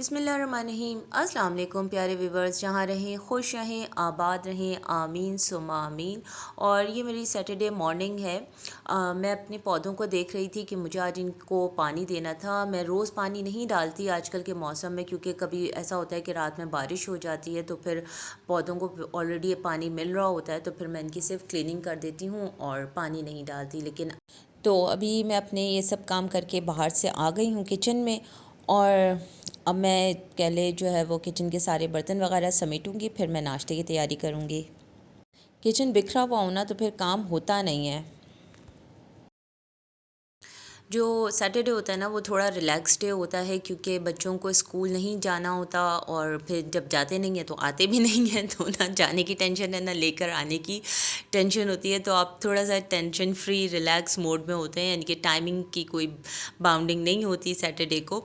बिस्मिल्लाहिर्रहमानिर्रहीम। अस्सलाम वालेकुम प्यारे व्यूवर्स, जहाँ रहें खुश रहें, आबाद रहें, आमीन सुम्मा आमीन। और ये मेरी सैटरडे मॉर्निंग है। मैं अपने पौधों को देख रही थी कि मुझे आज इनको पानी देना था। मैं रोज़ पानी नहीं डालती आजकल के मौसम में, क्योंकि कभी ऐसा होता है कि रात में बारिश हो जाती है तो फिर पौधों को ऑलरेडी पानी मिल रहा होता है, तो फिर मैं इनकी सिर्फ क्लीनिंग कर देती हूँ और पानी नहीं डालती। लेकिन तो अभी मैं अपने ये सब काम करके बाहर से आ गई हूँ किचन में, और अब मैं पहले जो है वो किचन के सारे बर्तन वगैरह समेटूंगी, फिर मैं नाश्ते की तैयारी करूँगी। किचन बिखरा हुआ हो ना तो फिर काम होता नहीं है। जो सैटरडे होता है ना वो थोड़ा रिलैक्स डे होता है, क्योंकि बच्चों को स्कूल नहीं जाना होता, और फिर जब जाते नहीं हैं तो आते भी नहीं हैं, तो ना जाने की टेंशन है ना लेकर आने की टेंशन होती है। तो आप थोड़ा सा टेंशन फ्री रिलैक्स मोड में होते हैं, यानी कि टाइमिंग की कोई बाउंडिंग नहीं होती सैटरडे को।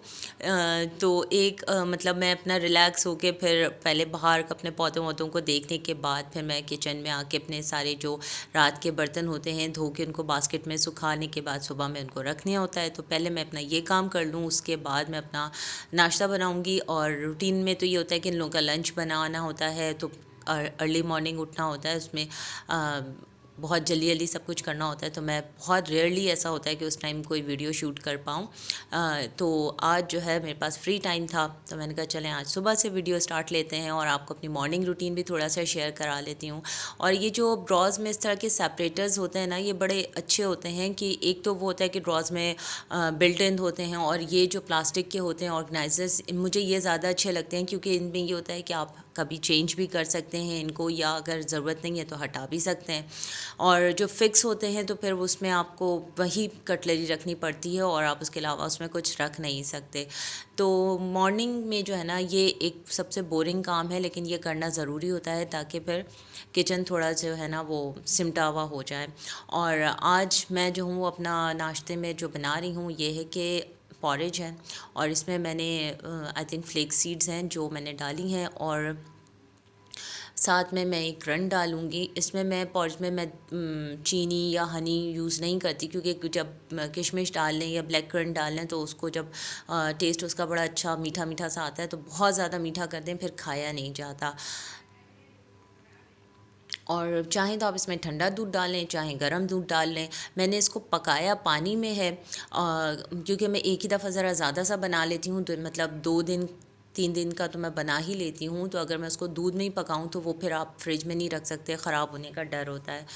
तो एक मतलब मैं अपना रिलैक्स होके फिर पहले बाहर अपने पौधों वौधों को देखने के बाद फिर मैं किचन में आके अपने सारे जो रात के बर्तन होते हैं धो के उनको बास्केट में सुखाने के बाद सुबह में उनको रखने होता है। तो पहले मैं अपना ये काम कर लूँ, उसके बाद मैं अपना नाश्ता बनाऊँगी। और रूटीन में तो ये होता है कि इन लोगों का लंच बनाना होता है, तो अर्ली मॉर्निंग उठना होता है, उसमें बहुत जल्दी जल्दी सब कुछ करना होता है। तो मैं बहुत रेयरली ऐसा होता है कि उस टाइम कोई वीडियो शूट कर पाऊँ। तो आज जो है मेरे पास फ्री टाइम था, तो मैंने कहा चलें आज सुबह से वीडियो स्टार्ट लेते हैं और आपको अपनी मॉर्निंग रूटीन भी थोड़ा सा शेयर करा लेती हूँ। और ये जो ड्रॉज़ में इस तरह के सेपरेटर्स होते हैं ना, ये बड़े अच्छे होते हैं कि एक तो वो होता है कि ड्रॉज़ में बिल्ट इन होते हैं, और ये जो प्लास्टिक के होते हैं ऑर्गेनाइजर्स, मुझे ये ज़्यादा अच्छे लगते हैं, क्योंकि इनमें ये होता है कि आप कभी चेंज भी कर सकते हैं इनको, या अगर ज़रूरत नहीं है तो हटा भी सकते हैं। और जो फिक्स होते हैं तो फिर उसमें आपको वही कटलरी रखनी पड़ती है, और आप उसके अलावा उसमें कुछ रख नहीं सकते। तो मॉर्निंग में जो है ना ये एक सबसे बोरिंग काम है, लेकिन ये करना ज़रूरी होता है ताकि फिर किचन थोड़ा जो है ना वो सिमटा हुआ हो जाए। और आज मैं जो हूँ अपना नाश्ते में जो बना रही हूँ ये है कि पॉरेज है, और इसमें मैंने आई थिंक फ्लेक्स सीड्स हैं जो मैंने डाली हैं, और साथ में मैं एक रन डालूँगी। इसमें मैं पॉरेज में मैं चीनी या हनी यूज़ नहीं करती, क्योंकि जब किशमिश डाल लें या ब्लैक करंट डाल लें तो उसको जब टेस्ट उसका बड़ा अच्छा मीठा मीठा सा आता है, तो बहुत ज़्यादा मीठा कर दें फिर खाया नहीं जाता। और चाहें तो आप इसमें ठंडा दूध डाल लें, चाहें गर्म दूध डाल लें। मैंने इसको पकाया पानी में है, क्योंकि मैं एक ही दफ़ा ज़रा ज़्यादा सा बना लेती हूँ, तो मतलब 2 दिन 3 दिन का तो मैं बना ही लेती हूँ। तो अगर मैं उसको दूध में ही पकाऊँ तो वो फिर आप फ्रिज में नहीं रख सकते, ख़राब होने का डर होता है।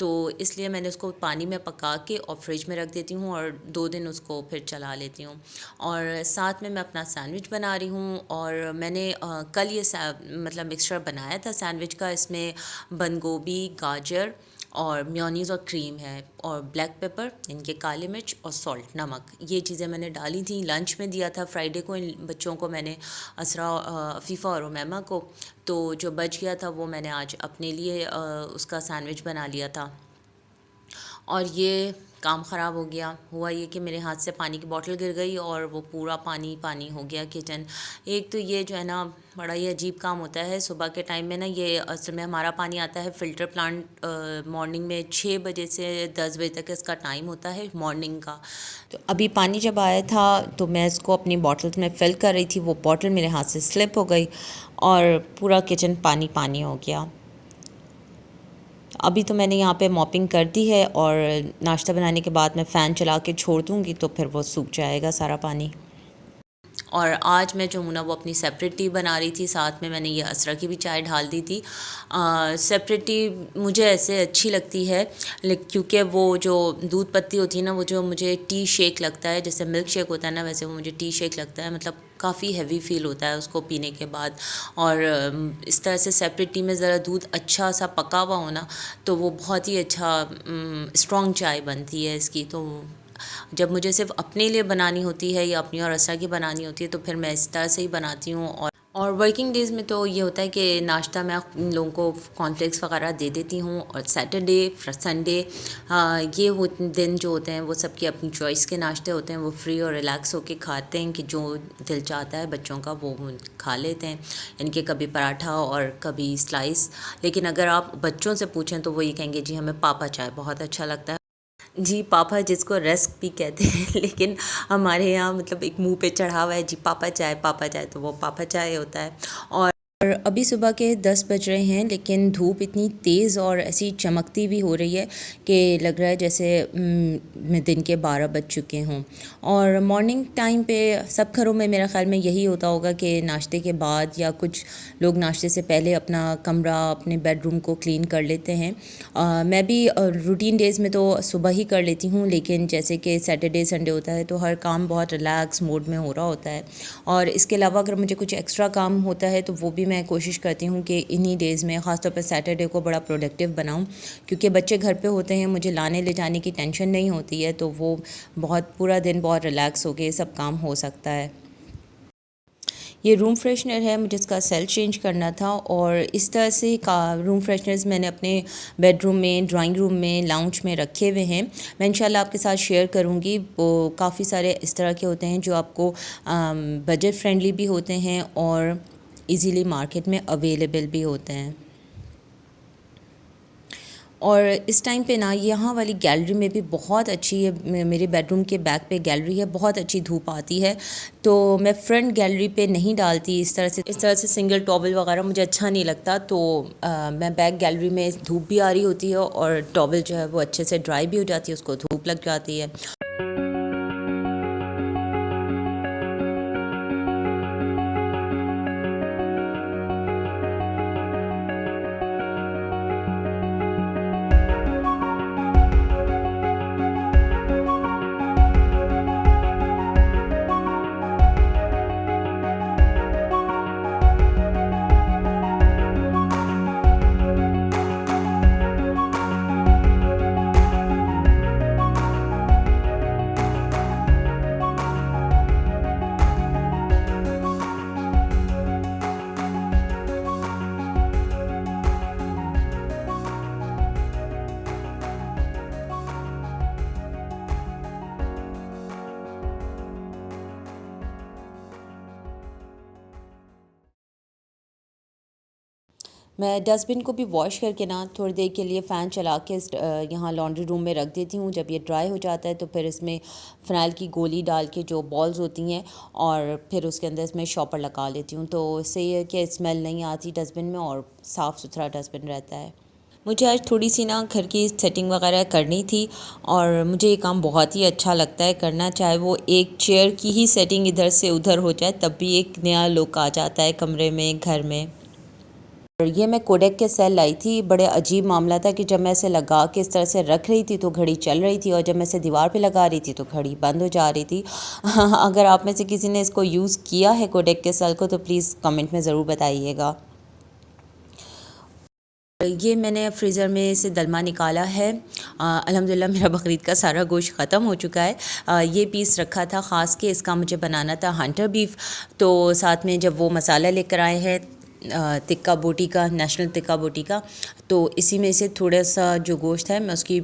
तो इसलिए मैंने उसको पानी में पका के और फ्रिज में रख देती हूँ, और 2 दिन उसको फिर चला लेती हूँ। और साथ में मैं अपना सैंडविच बना रही हूँ, और मैंने कल ये मतलब मिक्सचर बनाया था सैंडविच का। इसमें बंद गोभी, गाजर और मेयोनीज़ और क्रीम है, और ब्लैक पेपर, इनके काली मिर्च और सॉल्ट, नमक, ये चीज़ें मैंने डाली थी। लंच में दिया था फ्राइडे को इन बच्चों को मैंने, असरा, अफ़ीफ़ा और उमैमा को। तो जो बच गया था वो मैंने आज अपने लिए उसका सैंडविच बना लिया था। और ये काम ख़राब हो गया। हुआ ये कि मेरे हाथ से पानी की बॉटल गिर गई और वो पूरा पानी पानी हो गया किचन। एक तो ये जो है ना बड़ा ही अजीब काम होता है सुबह के टाइम में ना। ये असल में हमारा पानी आता है फ़िल्टर प्लांट, मॉर्निंग में 6 बजे से 10 बजे तक इसका टाइम होता है मॉर्निंग का। तो अभी पानी जब आया था तो मैं इसको अपनी बॉटल्स में फ़िल कर रही थी, वो बॉटल मेरे हाथ से स्लिप हो गई और पूरा किचन पानी पानी हो गया। अभी तो मैंने यहाँ पे मॉपिंग कर दी है, और नाश्ता बनाने के बाद मैं फ़ैन चला के छोड़ दूँगी तो फिर वो सूख जाएगा सारा पानी। और आज मैं जो हूँ ना वो अपनी सेपरेट टी बना रही थी, साथ में मैंने ये असरा की भी चाय ढाल दी थी। सेपरेट टी मुझे ऐसे अच्छी लगती है, लेकिन क्योंकि वो जो दूध पत्ती होती है ना, वो जो मुझे टी शेक लगता है, जैसे मिल्क शेक होता है ना वैसे वो मुझे टी शेक लगता है। मतलब काफ़ी हैवी फील होता है उसको पीने के बाद। और इस तरह से सेपरेट टी में ज़रा दूध अच्छा सा पका हुआ हो ना, तो वो बहुत ही अच्छा स्ट्रॉन्ग चाय बनती है इसकी। तो जब मुझे सिर्फ़ अपने लिए बनानी होती है या अपनी और असरा की बनानी होती है तो फिर मैं इस तरह से ही बनाती हूँ। और वर्किंग डेज़ में तो ये होता है कि नाश्ता मैं इन लोगों को कॉर्नफ्लेक्स वगैरह दे देती हूँ। और सैटरडे संडे ये दिन जो होते हैं वो सबकी अपनी चॉइस के नाश्ते होते हैं, वो फ्री और रिलैक्स होके खाते हैं कि जो दिल चाहता है बच्चों का वो खा लेते हैं। इनके कभी पराठा और कभी स्लाइस। लेकिन अगर आप बच्चों से पूछें तो वो ये कहेंगे जी हमें पापा चाय बहुत अच्छा लगता है। जी, पापा जिसको रस्क भी कहते हैं लेकिन हमारे यहाँ मतलब एक मुँह पे चढ़ा हुआ है जी, पापा चाय तो वो पापा चाय होता है। और अभी सुबह के 10 बज रहे हैं, लेकिन धूप इतनी तेज़ और ऐसी चमकती भी हो रही है कि लग रहा है जैसे दिन के 12 बज चुके हों। और मॉर्निंग टाइम पे सब घरों में मेरा ख़्याल में यही होता होगा कि नाश्ते के बाद या कुछ लोग नाश्ते से पहले अपना कमरा, अपने बेडरूम को क्लीन कर लेते हैं। मैं भी रूटीन डेज़ में तो सुबह ही कर लेती हूँ, लेकिन जैसे कि सैटरडे संडे होता है तो हर काम बहुत रिलैक्स मोड में हो रहा होता है। और इसके अलावा अगर मुझे कुछ एक्स्ट्रा काम होता है तो वो भी मैं कोशिश करती हूँ कि इन्हीं डेज़ में, ख़ासतौर पर सैटरडे को बड़ा प्रोडक्टिव बनाऊँ, क्योंकि बच्चे घर पे होते हैं, मुझे लाने ले जाने की टेंशन नहीं होती है, तो वो बहुत पूरा दिन बहुत रिलैक्स होके ये सब काम हो सकता है। ये रूम फ्रेशनर है, मुझे इसका सेल चेंज करना था, और इस तरह से का रूम फ्रेशनर्स मैंने अपने बेडरूम में, ड्राइंग रूम में, लाउंज में रखे हुए हैं। मैं इंशाल्लाह आपके साथ शेयर करूँगी। वो काफ़ी सारे इस तरह के होते हैं जो आपको बजट फ्रेंडली भी होते हैं और इजीली मार्केट में अवेलेबल भी होते हैं। और इस टाइम पे ना यहाँ वाली गैलरी में भी बहुत अच्छी है, मेरे बेडरूम के बैक पे गैलरी है, बहुत अच्छी धूप आती है, तो मैं फ्रंट गैलरी पे नहीं डालती इस तरह से सिंगल टॉवल वगैरह मुझे अच्छा नहीं लगता। तो मैं बैक गैलरी में धूप भी आ रही होती है और टॉवल जो है वो अच्छे से ड्राई भी हो जाती है, उसको धूप लग जाती है। मैं डस्टबिन को भी वॉश करके ना थोड़ी देर के लिए फ़ैन चला के यहाँ लॉन्ड्री रूम में रख देती हूँ। जब ये ड्राई हो जाता है तो फिर इसमें फ़िनाइल की गोली डाल के, जो बॉल्स होती हैं, और फिर उसके अंदर इसमें शॉपर लगा लेती हूँ, तो इससे ये है कि स्मेल नहीं आती डस्टबिन में और साफ़ सुथरा डस्टबिन रहता है। मुझे आज थोड़ी सी ना घर की सेटिंग वगैरह करनी थी, और मुझे ये काम बहुत ही अच्छा लगता है करना, चाहे वो एक चेयर की ही सेटिंग इधर से उधर हो जाए तब भी एक नया लुक आ जाता है कमरे में, घर में। और ये मैं कोडेक के सेल लाई थी। बड़े अजीब मामला था कि जब मैं इसे लगा के इस तरह से रख रही थी तो घड़ी चल रही थी, और जब मैं इसे दीवार पे लगा रही थी तो घड़ी बंद हो जा रही थी। अगर आप में से किसी ने इसको यूज़ किया है कोडेक के सेल को तो प्लीज़ कमेंट में ज़रूर बताइएगा। ये मैंने फ्रीज़र में से दलमा निकाला है। अल्हम्दुलिल्लाह मेरा बकरीद का सारा गोश्त ख़त्म हो चुका है। ये पीस रखा था ख़ास के, इसका मुझे बनाना था हंटर बीफ। तो साथ में जब वो मसाला लेकर आए हैं तिक्का बोटी का, नेशनल तिक्का बोटी का, तो इसी में से थोड़ा सा जो गोश्त है मैं उसकी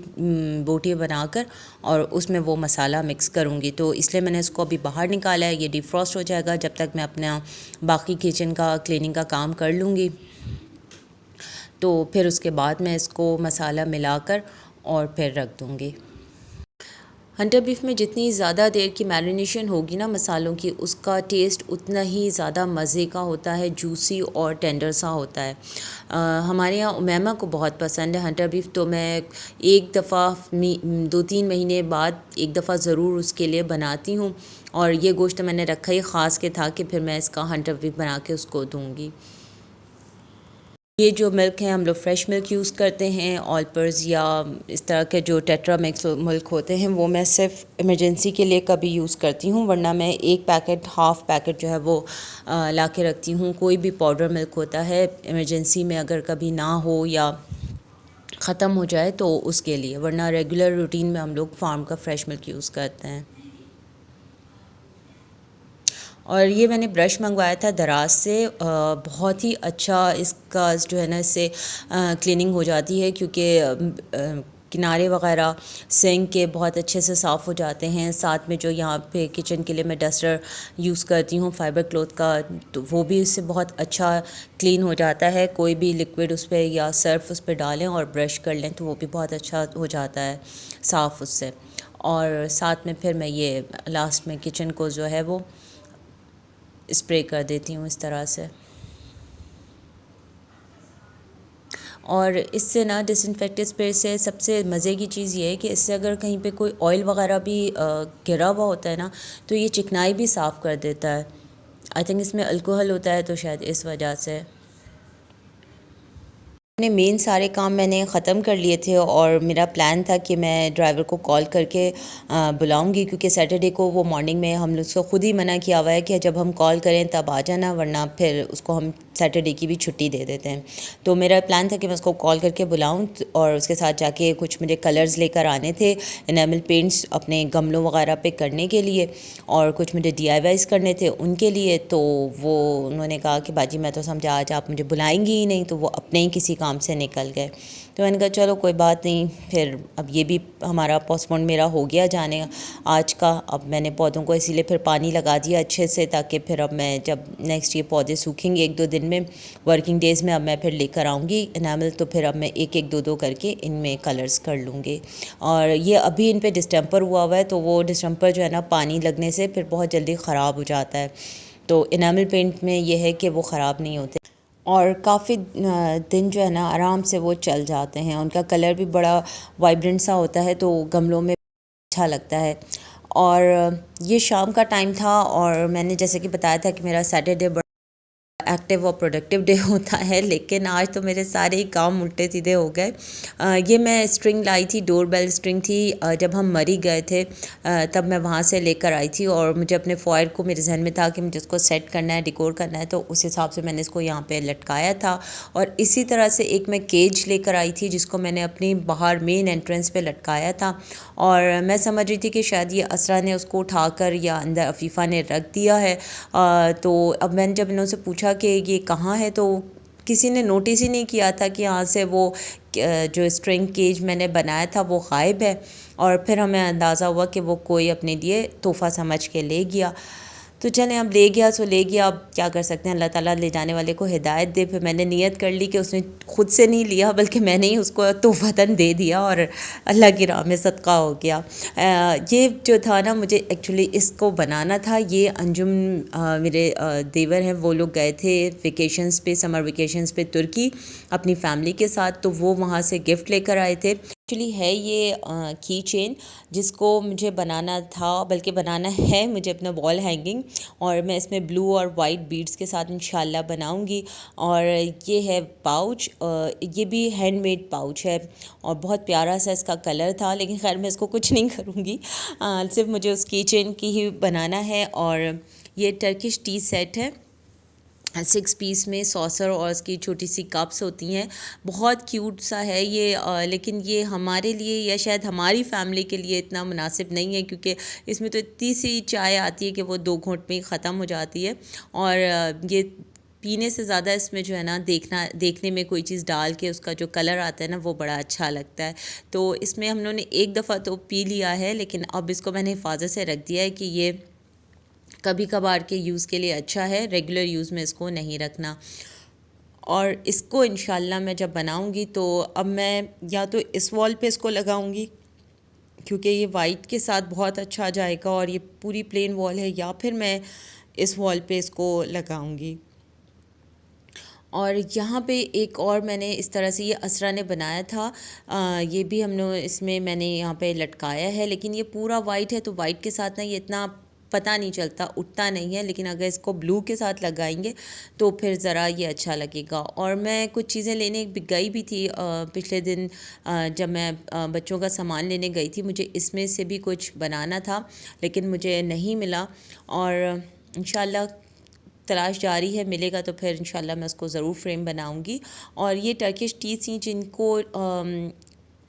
बोटी बनाकर और उसमें वो मसाला मिक्स करूँगी। तो इसलिए मैंने इसको अभी बाहर निकाला है, ये डिफ्रॉस्ट हो जाएगा जब तक मैं अपना बाकी किचन का क्लीनिंग का काम कर लूँगी। तो फिर उसके बाद मैं इसको मसाला मिलाकर और फिर रख दूँगी। हंटर बीफ में जितनी ज़्यादा देर की मैरिनेशन होगी ना मसालों की, उसका टेस्ट उतना ही ज़्यादा मज़े का होता है, जूसी और टेंडर सा होता है। हमारे यहाँ उमैमा को बहुत पसंद है हंटर बीफ, तो मैं एक दफ़ा 2-3 महीने बाद एक दफ़ा ज़रूर उसके लिए बनाती हूँ, और ये गोश्त मैंने रखा ही ख़ास के था कि फिर मैं इसका हंटर बीफ बना के उसको दूँगी। ये जो मिल्क है हम लोग फ्रेश मिल्क यूज़ करते हैं, ऑलपर्स या इस तरह के जो टेट्रा मिक्स मिल्क होते हैं वो मैं सिर्फ इमरजेंसी के लिए कभी यूज़ करती हूँ, वरना मैं एक पैकेट हाफ़ पैकेट जो है वो ला के रखती हूँ। कोई भी पाउडर मिल्क होता है इमरजेंसी में अगर कभी ना हो या ख़त्म हो जाए तो उसके लिए, वरना रेगुलर रूटीन में हम लोग फार्म का फ्रेश मिल्क यूज़ करते हैं। और ये मैंने ब्रश मंगवाया था दराज से, बहुत ही अच्छा इसका जो है ना इससे क्लीनिंग हो जाती है, क्योंकि किनारे वगैरह सिंक के बहुत अच्छे से साफ़ हो जाते हैं। साथ में जो यहाँ पे किचन के लिए मैं डस्टर यूज़ करती हूँ फाइबर क्लॉथ का, तो वो भी इससे बहुत अच्छा क्लीन हो जाता है। कोई भी लिक्विड उस पर या सर्फ उस पर डालें और ब्रश कर लें तो वो भी बहुत अच्छा हो जाता है साफ़ उससे। और साथ में फिर मैं ये लास्ट में किचन को जो है वो स्प्रे कर देती हूँ इस तरह से। और इससे ना डिसइंफेक्टेंट स्प्रे से सबसे मज़े की चीज़ ये है कि इससे अगर कहीं पे कोई ऑयल वगैरह भी गिरा हुआ होता है ना, तो ये चिकनाई भी साफ़ कर देता है। आई थिंक इसमें अल्कोहल होता है, तो शायद इस वजह से। अपने मेन सारे काम मैंने ख़त्म कर लिए थे और मेरा प्लान था कि मैं ड्राइवर को कॉल करके बुलाऊंगी, क्योंकि सैटरडे को वो मॉर्निंग में हम लोग उसको खुद ही मना किया हुआ है कि जब हम कॉल करें तब आ जाना, वरना फिर उसको हम सैटरडे की भी छुट्टी दे देते हैं। तो मेरा प्लान था कि मैं उसको कॉल करके बुलाऊं और उसके साथ जाके कुछ मुझे कलर्स लेकर आने थे, इनेमल पेंट्स अपने गमलों वगैरह पे करने के लिए, और कुछ मुझे DIYs करने थे उनके लिए। तो वो उन्होंने कहा कि बाजी मैं तो समझा आज आप मुझे बुलाएंगी ही नहीं, तो वो अपने ही किसी काम से निकल गए। तो मैंने कहा चलो कोई बात नहीं, फिर अब ये भी हमारा पोस्टपोन मेरा हो गया जाने आज का। अब मैंने पौधों को इसीलिए फिर पानी लगा दिया अच्छे से, ताकि फिर अब मैं जब नेक्स्ट ये पौधे सूखेंगे 1-2 दिन में, वर्किंग डेज़ में, अब मैं फिर लेकर आऊँगी इनामल, तो फिर अब मैं एक एक दो दो करके इनमें कलर्स कर लूँगी। और ये अभी इन पे डिस्टेम्पर हुआ है, तो वो डिस्टेम्पर जो है ना पानी लगने से फिर बहुत जल्दी ख़राब हो जाता है। तो इनामल पेंट में ये है कि वो ख़राब नहीं होते और काफ़ी दिन जो है ना आराम से वो चल जाते हैं। उनका कलर भी बड़ा वाइब्रेंट सा होता है, तो गमलों में अच्छा लगता है। और ये शाम का टाइम था और मैंने जैसे कि बताया था कि मेरा सैटरडे एक्टिव और प्रोडक्टिव डे होता है, लेकिन आज तो मेरे सारे ही काम उल्टे सीधे हो गए। ये मैं स्ट्रिंग लाई थी, डोर बेल स्ट्रिंग थी, जब हम मरी गए थे तब मैं वहाँ से लेकर आई थी, और मुझे अपने फॉयर को मेरे जहन में था कि मुझे उसको सेट करना है, डिकोर करना है, तो उस हिसाब से मैंने इसको यहाँ पे लटकाया था। और इसी तरह से एक मैं केज लेकर आई थी जिसको मैंने अपनी बाहर मेन एंट्रेंस पे लटकाया था, और मैं समझ रही थी कि शायद ये असरा ने उसको उठाकर या अंदर अफीफ़ा ने रख दिया है। तो अब मैंने जब इन्होंने पूछा कि ये कहाँ है, तो किसी ने नोटिस ही नहीं किया था कि यहाँ से वो जो स्ट्रिंग केज मैंने बनाया था वो गायब है। और फिर हमें अंदाज़ा हुआ कि वो कोई अपने लिए तोहफ़ा समझ के ले गया। तो चलें, अब ले गया सो ले गया, अब क्या कर सकते हैं, अल्लाह ताला ले जाने वाले को हिदायत दे। फिर मैंने नियत कर ली कि उसने खुद से नहीं लिया, बल्कि मैंने ही उसको तोहफ़तन दे दिया और अल्लाह की राह में सदका हो गया। ये जो था ना, मुझे एक्चुअली इसको बनाना था। ये अंजुम मेरे देवर हैं, वो लोग गए थे वेकेशंस पे, समर वेकेशंस पे तुर्की अपनी फैमिली के साथ, तो वो वहाँ से गिफ्ट लेकर आए थे। एक्चुअली है ये की चेन जिसको मुझे बनाना था, बल्कि बनाना है मुझे अपना वॉल हैंगिंग, और मैं इसमें ब्लू और वाइट बीड्स के साथ इंशाल्लाह बनाऊंगी। और ये है पाउच, ये भी हैंडमेड पाउच है और बहुत प्यारा सा इसका कलर था, लेकिन खैर मैं इसको कुछ नहीं करूँगी, सिर्फ मुझे उस की चेन की ही बनाना है। और ये टर्किश टी सेट है, 6 पीस में सॉसर और उसकी छोटी सी कप्स होती हैं। बहुत क्यूट सा है ये, लेकिन ये हमारे लिए या शायद हमारी फैमिली के लिए इतना मुनासिब नहीं है, क्योंकि इसमें तो इतनी सी चाय आती है कि वो 2 घूंट में ही ख़त्म हो जाती है। और ये पीने से ज़्यादा इसमें जो है ना देखने में कोई चीज़ डाल के उसका जो कलर आता है ना, वो बड़ा अच्छा लगता है। तो इसमें हम लोगों ने एक दफ़ा तो पी लिया है, लेकिन अब इसको मैंने हिफाजत से रख दिया है कि ये कभी कभार के यूज़ के लिए अच्छा है, रेगुलर यूज़ में इसको नहीं रखना। और इसको इंशाल्लाह मैं जब बनाऊंगी तो अब मैं या तो इस वॉल पे इसको लगाऊंगी, क्योंकि ये वाइट के साथ बहुत अच्छा आ जाएगा और ये पूरी प्लेन वॉल है, या फिर मैं इस वॉल पे इसको लगाऊंगी। और यहाँ पे एक और मैंने इस तरह से ये असरा ने बनाया था, ये भी हम लोग इसमें मैंने यहाँ पे लटकाया है, लेकिन ये पूरा वाइट है, तो वाइट के साथ ना ये इतना पता नहीं चलता, उठता नहीं है, लेकिन अगर इसको ब्लू के साथ लगाएंगे तो फिर ज़रा ये अच्छा लगेगा। और मैं कुछ चीज़ें लेने गई भी थी पिछले दिन, जब मैं बच्चों का सामान लेने गई थी, मुझे इसमें से भी कुछ बनाना था, लेकिन मुझे नहीं मिला। और इंशाल्लाह तलाश जारी है, मिलेगा तो फिर इंशाल्लाह मैं उसको ज़रूर फ्रेम बनाऊंगी। और ये टर्किश टी थी जिनको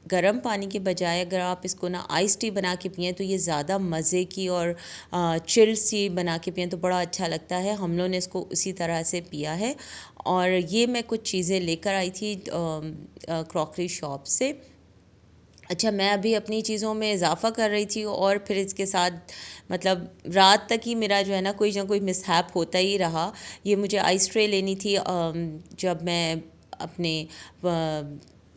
गर्म पानी के बजाय अगर आप इसको ना आइस टी बना के पिएँ तो ये ज़्यादा मज़े की और चिल सी बना के पिएँ तो बड़ा अच्छा लगता है। हम लोगों ने इसको उसी तरह से पिया है। और ये मैं कुछ चीज़ें लेकर आई थी क्रॉकरी शॉप से, अच्छा, मैं अभी अपनी चीज़ों में इज़ाफ़ा कर रही थी और फिर इसके साथ मतलब रात तक ही मेरा जो है ना कोई मिसहैप होता ही रहा। ये मुझे आइस ट्रे लेनी थी, जब मैं अपने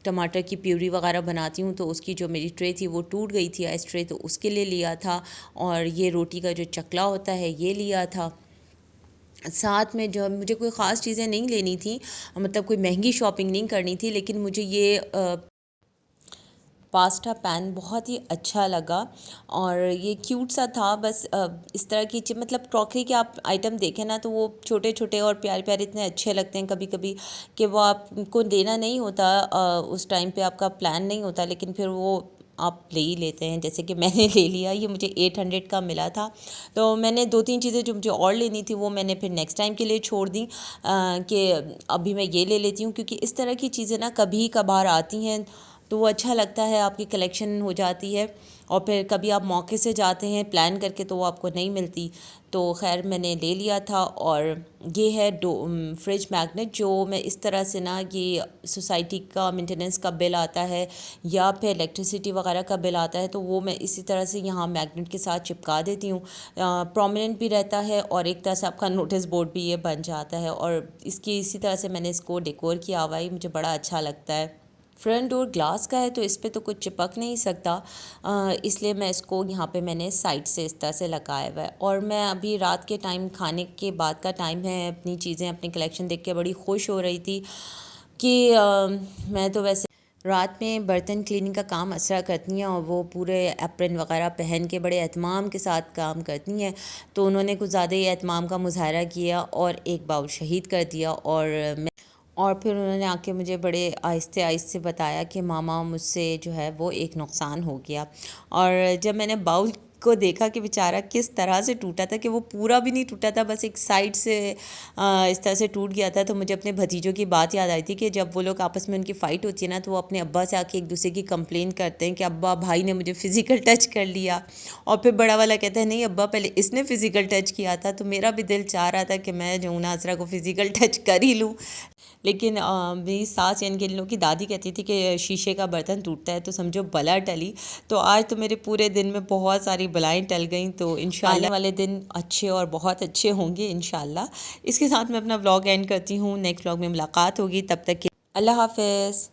टमाटर की प्यूरी वगैरह बनाती हूँ तो उसकी जो मेरी ट्रे थी वो टूट गई थी आइस ट्रे, तो उसके लिए लिया था। और ये रोटी का जो चकला होता है ये लिया था। साथ में जो मुझे कोई ख़ास चीज़ें नहीं लेनी थी, मतलब कोई महंगी शॉपिंग नहीं करनी थी, लेकिन मुझे ये पास्ता पैन बहुत ही अच्छा लगा। और ये क्यूट सा था, बस इस तरह की मतलब क्रॉकरी के आप आइटम देखें ना तो वो छोटे छोटे और प्यारे प्यारे इतने अच्छे लगते हैं कभी कभी कि वो आपको देना नहीं होता, उस टाइम पे आपका प्लान नहीं होता, लेकिन फिर वो आप ले ही लेते हैं। जैसे कि मैंने ले लिया, ये मुझे 800 का मिला था, तो मैंने दो तीन चीज़ें जो मुझे और लेनी थी वो मैंने फिर नेक्स्ट टाइम के लिए छोड़ दी, कि अभी मैं ये ले लेती हूँ, क्योंकि इस तरह की चीज़ें ना कभी कभार आती हैं तो वो अच्छा लगता है, आपकी कलेक्शन हो जाती है। और फिर कभी आप मौके से जाते हैं प्लान करके तो वो आपको नहीं मिलती। तो खैर मैंने ले लिया था। और ये है फ्रिज मैग्नेट, जो मैं इस तरह से ना, ये सोसाइटी का मेंटेनेंस का बिल आता है या फिर इलेक्ट्रिसिटी वगैरह का बिल आता है, तो वो मैं इसी तरह से यहाँ मैग्नेट के साथ चिपका देती हूँ। प्रोमिनेंट भी रहता है और एक तरह से आपका नोटिस बोर्ड भी ये बन जाता है। और इसकी इसी तरह से मैंने इसको डेकोर किया हुआ है, मुझे बड़ा अच्छा लगता है। फ्रंट डोर ग्लास का है तो इस पे तो कुछ चिपक नहीं सकता, इसलिए मैं इसको यहाँ पे मैंने साइड से इस तरह से लगाया हुआ है। और मैं अभी रात के टाइम, खाने के बाद का टाइम है, अपनी चीज़ें, अपनी कलेक्शन देख के बड़ी खुश हो रही थी कि मैं तो वैसे रात में बर्तन क्लीनिंग का काम असरा करती हैं और वो पूरे एप्रन वगैरह पहन के बड़े एहतमाम के साथ काम करती हैं। तो उन्होंने कुछ ज़्यादा ही एहतमाम का मुजाहरा किया और एक बाउल शहीद कर दिया। और फिर उन्होंने आके मुझे बड़े आहिस्ते आहिस्ते बताया कि मामा, मुझसे जो है वो एक नुकसान हो गया। और जब मैंने बाउल को देखा कि बेचारा किस तरह से टूटा था, कि वो पूरा भी नहीं टूटा था, बस एक साइड से इस तरह से टूट गया था, तो मुझे अपने भतीजों की बात याद आई थी कि जब वो लोग आपस में उनकी फ़ाइट होती है ना, तो वो अपने अब्बा से आके एक दूसरे की कंप्लेन करते हैं कि अब्बा, भाई ने मुझे फ़िज़िकल टच कर लिया। और फिर बड़ा वाला कहता है, नहीं अब्बा, पहले इसने फ़िज़िकल टच किया था। तो मेरा भी दिल चाह रहा था कि मैं जो नाज़रा को फ़िज़िकल टच कर ही लूँ, लेकिन मेरी सास यानी कि इन लोगों की दादी कहती थी कि शीशे का बर्तन टूटता है तो समझो बला टली। तो आज तो मेरे पूरे दिन में बहुत सारी बलाएं टल गईं, तो इंशाल्लाह आने वाले दिन अच्छे और बहुत अच्छे होंगे इंशाल्लाह। इसके साथ मैं अपना व्लॉग एंड करती हूँ, नेक्स्ट व्लॉग में मुलाकात होगी, तब तक के अल्लाह हाफ़िज़।